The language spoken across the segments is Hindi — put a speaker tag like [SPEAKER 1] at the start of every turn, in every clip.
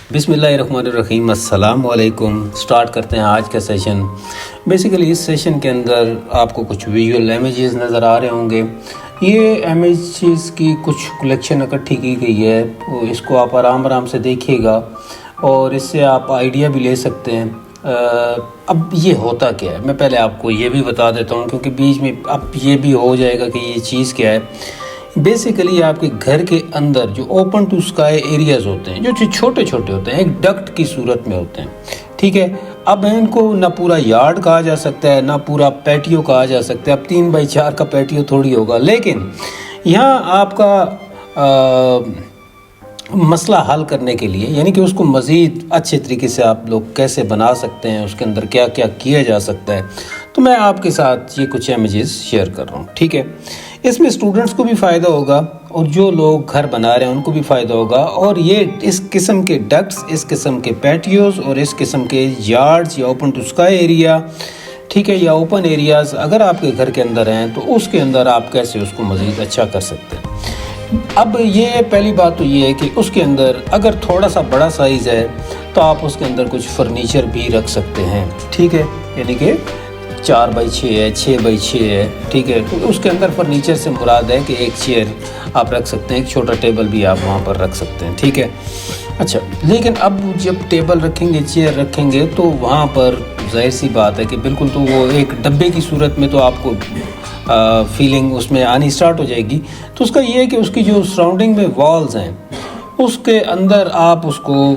[SPEAKER 1] बिस्मिल्लाहिर्रहमानिर्रहीम, अस्सलाम वालेकुम। स्टार्ट करते हैं आज का सेशन। बेसिकली इस सेशन के अंदर आपको कुछ विजुअल इमेजेस नज़र आ रहे होंगे। ये इमेजेस की कुछ कलेक्शन इकट्ठी की गई है, तो इसको आप आराम आराम से देखिएगा और इससे आप आइडिया भी ले सकते हैं। अब ये होता क्या है, मैं पहले आपको ये भी बता देता हूँ, क्योंकि बीच में अब ये भी हो जाएगा कि ये चीज़ क्या है। बेसिकली आपके घर के अंदर जो ओपन टू स्काई एरियाज़ होते हैं, जो छोटे छोटे होते हैं, एक डक्ट की सूरत में होते हैं, ठीक है। अब इनको ना पूरा यार्ड कहा जा सकता है, ना पूरा पैटियो कहा जा सकता है। अब 3x4 का पैटियो थोड़ी होगा, लेकिन यहाँ आपका मसला हल करने के लिए, यानी कि उसको मज़ीद अच्छे तरीके से आप लोग कैसे बना सकते हैं, उसके अंदर क्या क्या किया जा सकता है, तो मैं आपके साथ ये कुछ इमेजेस शेयर कर रहा हूँ, ठीक है। इसमें स्टूडेंट्स को भी फ़ायदा होगा और जो लोग घर बना रहे हैं उनको भी फ़ायदा होगा। और ये इस किस्म के डक्ट्स, इस किस्म के पैटियोज़ और इस किस्म के यार्ड्स या ओपन टू स्काई एरिया, ठीक है, या ओपन एरियाज़ अगर आपके घर के अंदर हैं तो उसके अंदर आप कैसे उसको मज़ीद अच्छा कर सकते हैं। अब ये पहली बात तो ये है कि उसके अंदर अगर थोड़ा सा बड़ा साइज़ है तो आप उसके अंदर कुछ फर्नीचर भी रख सकते हैं, ठीक है, यानी कि 4x6 है, 6x6 है, ठीक है। तो उसके अंदर फर्नीचर से मुराद है कि एक चेयर आप रख सकते हैं, एक छोटा टेबल भी आप वहाँ पर रख सकते हैं, ठीक है। अच्छा, लेकिन अब जब टेबल रखेंगे, चेयर रखेंगे, तो वहाँ पर जाहिर सी बात है कि बिल्कुल तो वो एक डब्बे की सूरत में तो आपको फीलिंग उसमें आनी स्टार्ट हो जाएगी। तो उसका ये है कि उसकी जो सराउंडिंग में वॉल्स हैं उसके अंदर आप उसको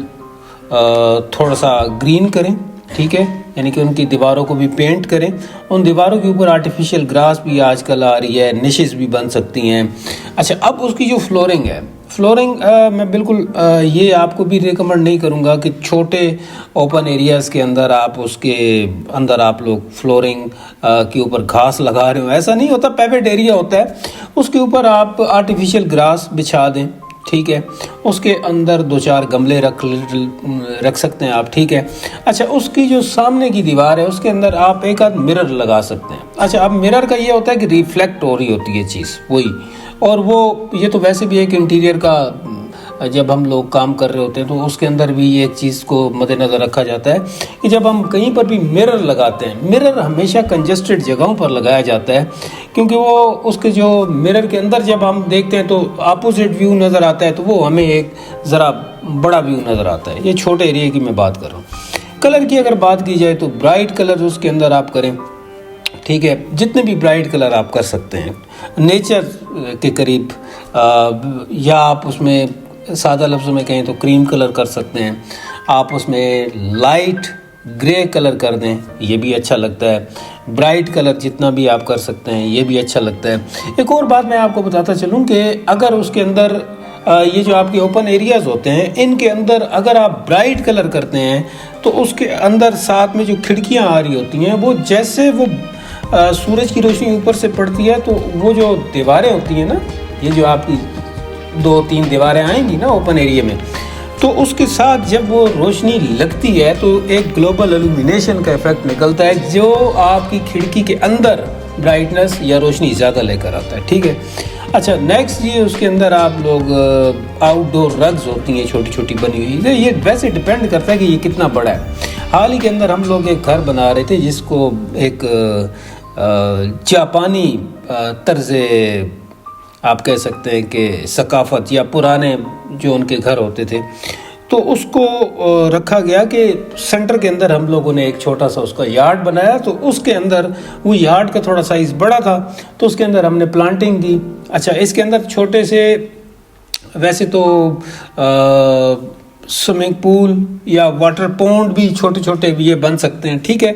[SPEAKER 1] थोड़ा सा ग्रीन करें, ठीक है, यानी कि उनकी दीवारों को भी पेंट करें। उन दीवारों के ऊपर आर्टिफिशियल ग्रास भी आजकल आ रही है, निशेस भी बन सकती हैं। अच्छा, अब उसकी जो फ्लोरिंग है, फ्लोरिंग मैं बिल्कुल ये आपको भी रिकमेंड नहीं करूँगा कि छोटे ओपन एरियाज़ के अंदर आप उसके अंदर आप लोग फ्लोरिंग के ऊपर घास लगा रहे हो। ऐसा नहीं होता, पेवेड एरिया होता है, उसके ऊपर आप आर्टिफिशियल ग्रास बिछा दें, ठीक है। उसके अंदर 2-4 गमले रख सकते हैं आप, ठीक है। अच्छा, उसकी जो सामने की दीवार है उसके अंदर आप एक आध मिरर लगा सकते हैं। अच्छा, अब मिरर का ये होता है कि रिफ्लेक्ट हो रही होती है चीज़ वही, और वो ये तो वैसे भी एक इंटीरियर का जब हम लोग काम कर रहे होते हैं तो उसके अंदर भी एक चीज़ को मद्देनज़र रखा जाता है कि जब हम कहीं पर भी मिरर लगाते हैं, मिरर हमेशा कंजेस्टेड जगहों पर लगाया जाता है, क्योंकि वो उसके जो मिरर के अंदर जब हम देखते हैं तो अपोजिट व्यू नज़र आता है, तो वो हमें एक ज़रा बड़ा व्यू नज़र आता है। ये छोटे एरिया की मैं बात कर रहा हूँ। कलर की अगर बात की जाए तो ब्राइट कलर उसके अंदर आप करें, ठीक है, जितने भी ब्राइट कलर आप कर सकते हैं नेचर के करीब, या आप उसमें सादा लफ्ज़ों में कहें तो क्रीम कलर कर सकते हैं, आप उसमें लाइट ग्रे कलर कर दें, ये भी अच्छा लगता है। ब्राइट कलर जितना भी आप कर सकते हैं ये भी अच्छा लगता है। एक और बात मैं आपको बताता चलूँ कि अगर उसके अंदर ये जो आपके ओपन एरियाज़ होते हैं इनके अंदर अगर आप ब्राइट कलर करते हैं तो उसके अंदर साथ में जो खिड़कियाँ आ रही होती हैं, वो जैसे वो सूरज की रोशनी ऊपर से पड़ती है तो वो जो दीवारें होती हैं ना, ये जो आपकी 2-3 दीवारें आएंगी ना ओपन एरिया में, तो उसके साथ जब वो रोशनी लगती है तो एक ग्लोबल इल्यूमिनेशन का इफेक्ट निकलता है, जो आपकी खिड़की के अंदर ब्राइटनेस या रोशनी ज़्यादा लेकर आता है, ठीक है। अच्छा, नेक्स्ट ये उसके अंदर आप लोग आउटडोर रग्स होती हैं छोटी छोटी बनी हुई, ये वैसे डिपेंड करता है कि ये कितना बड़ा है। हाल ही के अंदर हम लोग एक घर बना रहे थे जिसको एक जापानी तर्ज़े आप कह सकते हैं कि सकाफ़त या पुराने जो उनके घर होते थे, तो उसको रखा गया कि सेंटर के अंदर हम लोगों ने एक छोटा सा उसका यार्ड बनाया। तो उसके अंदर वो यार्ड का थोड़ा साइज़ बड़ा था तो उसके अंदर हमने प्लांटिंग की। अच्छा, इसके अंदर छोटे से वैसे तो स्विमिंग पूल या वाटर पॉन्ड भी छोटे छोटे ये बन सकते हैं, ठीक है।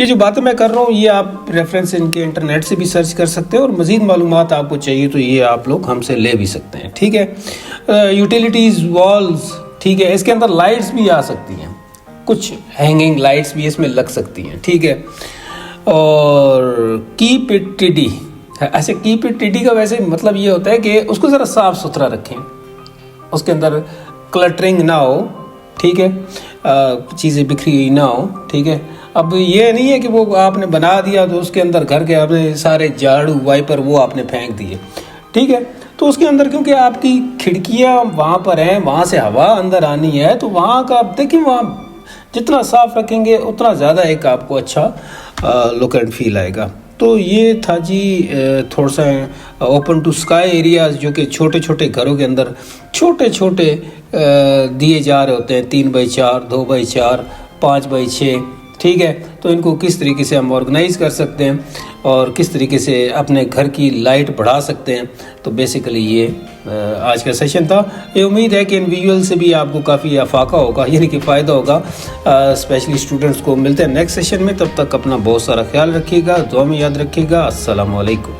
[SPEAKER 1] ये जो बातें मैं कर रहा हूँ ये आप रेफरेंस इनके इंटरनेट से भी सर्च कर सकते हैं, और मज़ीद मालूमात आपको चाहिए तो ये आप लोग हमसे ले भी सकते हैं, ठीक है। यूटिलिटीज़ वॉल्स, ठीक है, इसके अंदर लाइट्स भी आ सकती हैं, कुछ हैंगिंग लाइट्स भी इसमें लग सकती हैं, ठीक है। और कीप इट टिडी, ऐसे कीप इट टिडी का वैसे मतलब ये होता है कि उसको ज़रा साफ़ सुथरा रखें, उसके अंदर क्लटरिंग ना हो, ठीक है, चीज़ें बिखरी हुई ना हो, ठीक है। अब ये नहीं है कि वो आपने बना दिया तो उसके अंदर घर के आपने सारे झाड़ू वाइपर वो आपने फेंक दिए, ठीक है। तो उसके अंदर क्योंकि आपकी खिड़कियाँ वहाँ पर हैं, वहाँ से हवा अंदर आनी है, तो वहाँ का आप देखिए, वहाँ जितना साफ़ रखेंगे उतना ज़्यादा एक आपको अच्छा लुक एंड फील आएगा। तो ये था जी थोड़ा सा ओपन टू स्काई एरियाज़, जो कि छोटे छोटे घरों के अंदर छोटे छोटे दिए जा रहे होते हैं, 3x4, 2x4, 5x6, ठीक है। तो इनको किस तरीके से हम ऑर्गेनाइज़ कर सकते हैं और किस तरीके से अपने घर की लाइट बढ़ा सकते हैं। तो बेसिकली ये आज का सेशन था। ये उम्मीद है कि इन विजुअल से भी आपको काफ़ी अफाका होगा, यानी कि फ़ायदा होगा, स्पेशली स्टूडेंट्स को। मिलते हैं नेक्स्ट सेशन में, तब तक अपना बहुत सारा ख्याल रखिएगा, दुआ में याद रखिएगा। अस्सलाम वालेकुम।